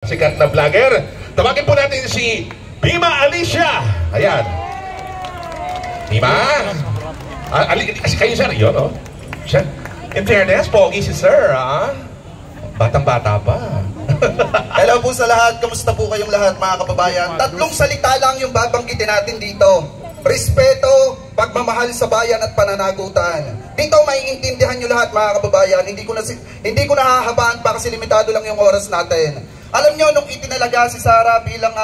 Sikat na vlogger. Tawagin po natin si Bima Alicia. Ayan. Bima. Kayo sir, yun, oh. Siya. In fairness, pogi si sir, ha? Batang-bata pa. Hello po sa lahat. Kamusta po kayong lahat, mga kababayan? Tatlong salita lang yung babanggitin natin dito. Respeto, pagmamahal sa bayan at pananagutan. Dito maiintindihan nyo lahat, mga kababayan. Hindi ko nahahabaan pa kasi limitado lang yung oras natin. Alam nyo, nung itinalaga si Sara bilang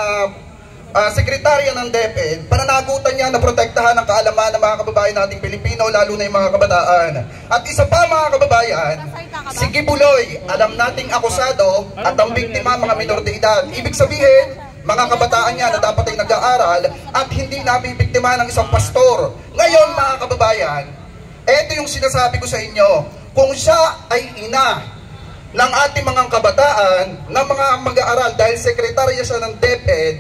sekretarya ng DepEd, pananagutan niya na protektahan ang kaalaman ng mga kababayan nating Pilipino, lalo na yung mga kabataan. At isa pa, mga kababayan, si Kibuloy, alam nating akusado at ang biktima mga minor de edad. Ibig sabihin, mga kabataan niya na dapat ay nag-aaral at hindi nabibiktima ng isang pastor. Ngayon, mga kababayan, eto yung sinasabi ko sa inyo, kung siya ay ina ng ating mga kabataan, ng mga mag-aaral dahil sekretarya siya ng DepEd,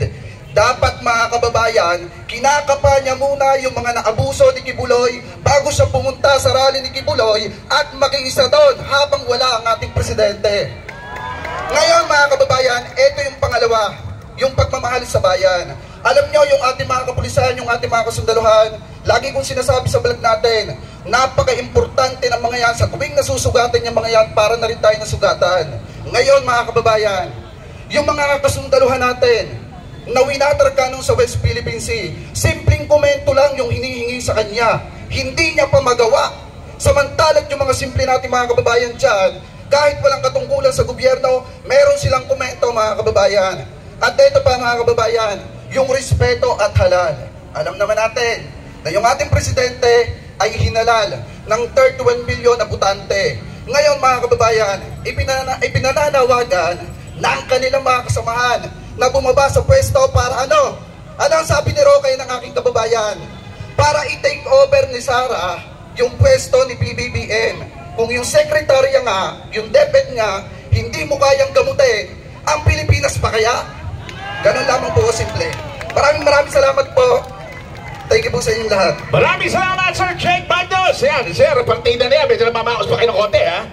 dapat mga kababayan, kinakapa niya muna yung mga naabuso ni Kibuloy bago siya pumunta sa rally ni Kibuloy at makiisa doon habang wala ang ating presidente. Ngayon mga kababayan, ito yung pangalawa, yung pagmamahal sa bayan. Alam nyo, yung ating mga kapulisan, yung ating mga kasundaluhan, lagi kong sinasabi sa vlog natin, napaka-importante ng mga yan. Sa tuwing nasusugatan yung mga yan, para na rin tayo nasugatan. Ngayon mga kababayan, yung mga kasundaluhan natin, na winatarka nung sa West Philippine Sea, simpleng komento lang yung hinihingi sa kanya. Hindi niya pa magawa. Samantalang yung mga simple natin mga kababayan dyan, kahit walang katungkulan sa gobyerno, meron silang komento mga kababayan. At ito pa mga kababayan, yung respeto at halal. Alam naman natin na yung ating presidente ay hinalal ng 31 billion na butante. Ngayon mga kababayan, ipinananawagan na ang kanilang mga kasamahan na bumaba sa pwesto para ano? Ano ang sabi ni Roque ng aking kababayan? Para i-take over ni Sara yung pwesto ni PBBM. Kung yung sekretarya nga, yung DepEd nga, hindi mo kayang gamutin, ang Pilipinas pa kaya? Ganun lamang po simple. Maraming salamat po. Thank you po sa inyong lahat. Maraming salamat, Sir Jake Bagdos. Yan, sir, partida na yan. Medyo namamaos pa kayo ng konti, ha?